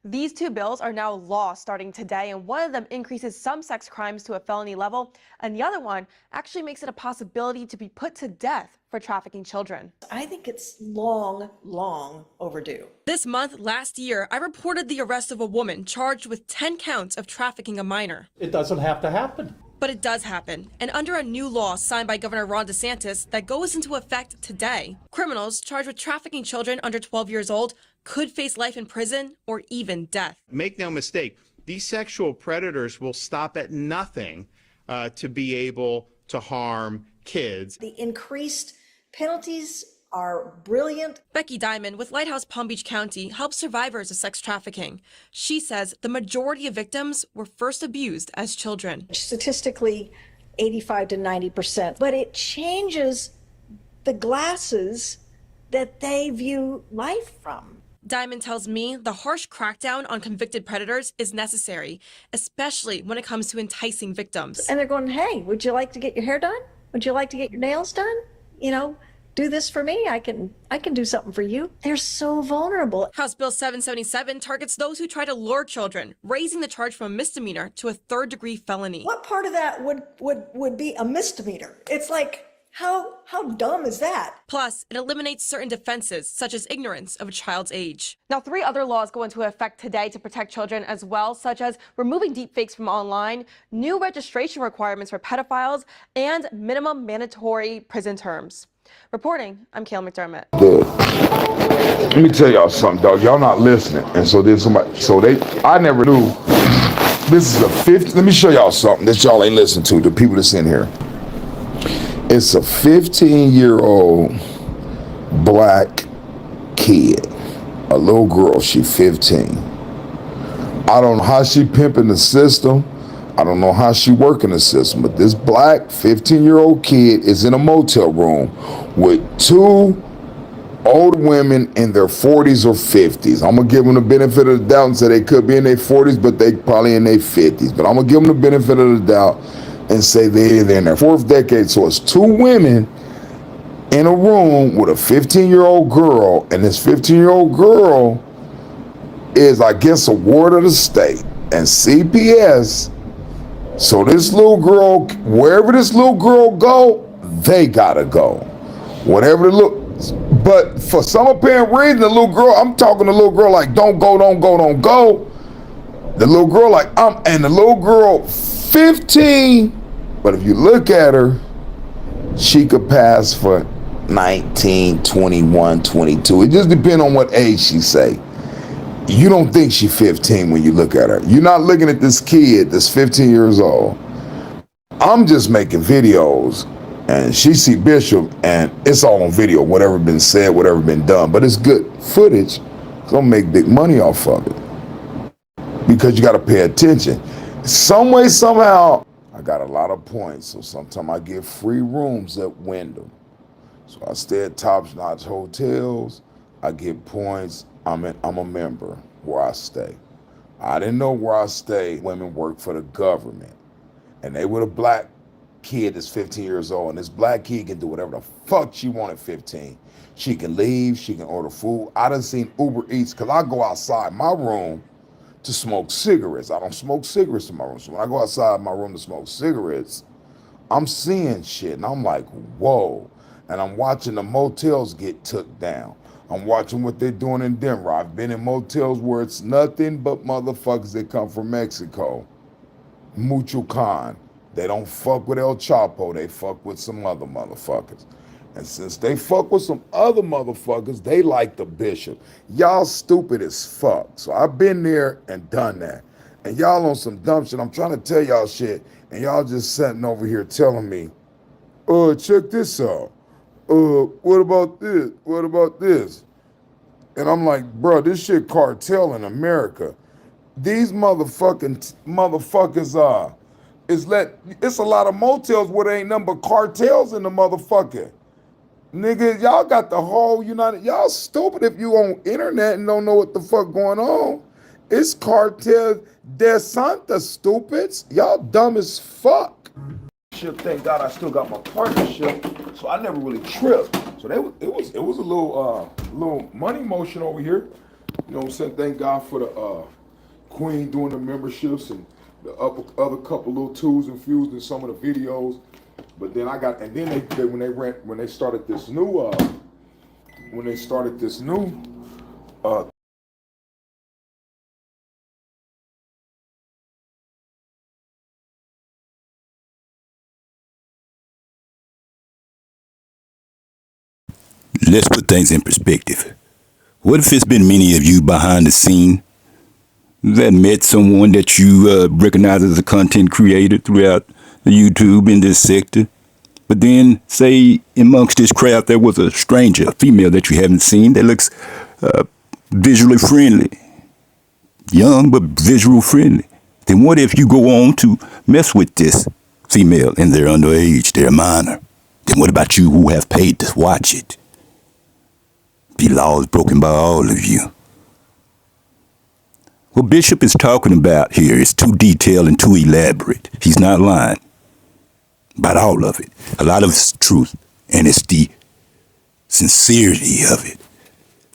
These two bills are now law starting today, and one of them increases some sex crimes to a felony level, and the other one actually makes it a possibility to be put to death for trafficking children. I think it's long overdue. This month, last year, I reported the arrest of a woman charged with 10 counts of trafficking a minor. It doesn't have to happen. But it does happen, and under a new law signed by Governor Ron DeSantis that goes into effect today, criminals charged with trafficking children under 12 years old could face life in prison or even death. Make no mistake, these sexual predators will stop at nothing to be able to harm kids. The increased penalties are brilliant. Becky Diamond with Lighthouse Palm Beach County helps survivors of sex trafficking. She says the majority of victims were first abused as children. Statistically, 85 to 90%. But it changes the glasses that they view life from. Diamond tells me the harsh crackdown on convicted predators is necessary, especially when it comes to enticing victims. And they're going, hey, would you like to get your hair done? Would you like to get your nails done? You know, do this for me. I can do something for you. They're so vulnerable. House Bill 777 targets those who try to lure children, raising the charge from a misdemeanor to a third-degree felony. What part of that would be a misdemeanor? It's like, how dumb is that? Plus, it eliminates certain defenses, such as ignorance of a child's age. Now, 3 other laws go into effect today to protect children as well, such as removing deepfakes from online, new registration requirements for pedophiles, and minimum mandatory prison terms. Reporting, I'm Kayla McDermott. Let me tell y'all something, dog. Y'all not listening. And so there's somebody, I never knew. This is a 50, let me show y'all something that y'all ain't listening to, the people that's in here. It's a 15-year-old black kid, a little girl, she 15. I don't know how she pimping the system. I don't know how she working the system, but this black 15-year-old kid is in a motel room with 2 older women in their 40s or 50s. I'm gonna give them the benefit of the doubt and say they could be in their 40s, but they probably in their 50s. But I'm gonna give them the benefit of the doubt and say they're in their 4th decade. So it's 2 women in a room with a 15-year-old girl, and this 15-year-old girl is, I guess, a ward of the state and CPS. So this little girl, wherever this little girl go, they gotta go. Whatever the look, but for some apparent reason, the little girl, I'm talking to the little girl like, don't go, don't go, don't go. The little girl like, and the little girl, 15, but if you look at her, she could pass for 19, 21, 22. It just depends on what age she say. You don't think she 15 when you look at her. You're not looking at this kid that's 15 years old. I'm just making videos, and she see Bishop, and it's all on video, whatever been said, whatever been done, but it's good footage. Gonna make big money off of it because you got to pay attention. Some way, somehow, I got a lot of points, so sometimes I get free rooms at Wyndham. So I stay at top-notch hotels. I get points. I'm a member where I stay. I didn't know where I stay. Women work for the government, and they with a black kid that's 15 years old, and this black kid can do whatever the fuck she want at 15. She can leave. She can order food. I done seen Uber Eats because I go outside my room to smoke cigarettes. I don't smoke cigarettes in my room. So when I go outside my room to smoke cigarettes, I'm seeing shit, and I'm like, whoa. And I'm watching the motels get took down. I'm watching what they're doing in Denver. I've been in motels where it's nothing but motherfuckers that come from Mexico. Michoacan. They don't fuck with El Chapo. They fuck with some other motherfuckers. And since they fuck with some other motherfuckers, they like the bishop. Y'all stupid as fuck. So I've been there and done that. And y'all on some dumb shit. I'm trying to tell y'all shit, and y'all just sitting over here telling me, check this out. What about this? What about this? And I'm like, bro, this shit cartel in America. These motherfuckers it's a lot of motels where there ain't nothing but cartels in the motherfucker. Nigga, y'all got the whole United, y'all stupid if you on internet and don't know what the fuck going on. It's cartel de Santa, stupids. Y'all dumb as fuck. Thank God I still got my partnership, so I never really tripped. So it was a little money motion over here. You know what I'm saying? Thank God for the Queen doing the memberships and the other couple little tools infused in some of the videos. But then when they started this new Let's put things in perspective. What if it's been many of you behind the scene that met someone that you recognize as a content creator throughout the YouTube in this sector? But then, say, amongst this crowd, there was a stranger, a female that you haven't seen that looks visually friendly. Young, but visual friendly. Then what if you go on to mess with this female and they're underage, they're a minor? Then what about you who have paid to watch it? Be laws broken by all of you. What Bishop is talking about here is too detailed and too elaborate. He's not lying about all of it. A lot of it's truth, and it's the sincerity of it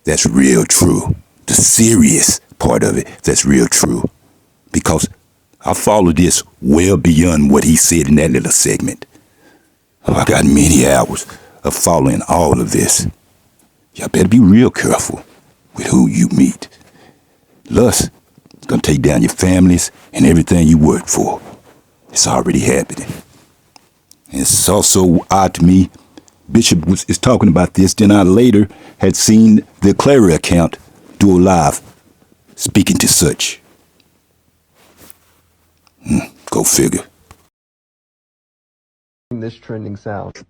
that's real true. The serious part of it that's real true. Because I follow this well beyond what he said in that little segment. I got many hours of following all of this. Y'all better be real careful with who you meet. Lust is gonna take down your families and everything you work for. It's already happening. And it's also odd to me, Bishop is talking about this, then I later had seen the Clara account do a live speaking to such. Go figure. This trending sound.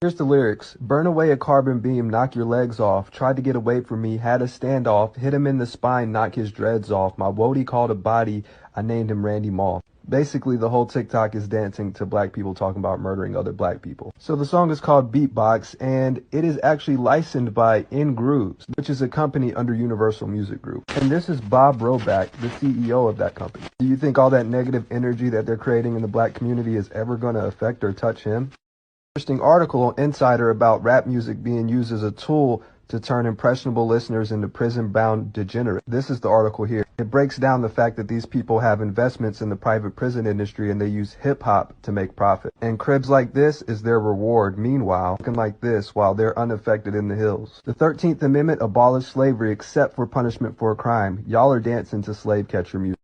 Here's the lyrics. Burn away a carbon beam, knock your legs off. Tried to get away from me, had a standoff. Hit him in the spine, knock his dreads off. My woody called a body, I named him Randy Moss. Basically, the whole TikTok is dancing to black people talking about murdering other black people. So the song is called Beatbox, and it is actually licensed by In Grooves, which is a company under Universal Music Group. And this is Bob Roback, the CEO of that company. Do you think all that negative energy that they're creating in the black community is ever going to affect or touch him? Interesting article on Insider about rap music being used as a tool to turn impressionable listeners into prison-bound degenerates. This is the article here. It breaks down the fact that these people have investments in the private prison industry and they use hip-hop to make profit. And cribs like this is their reward. Meanwhile, looking like this while they're unaffected in the hills. The 13th Amendment abolished slavery except for punishment for a crime. Y'all are dancing to slave catcher music.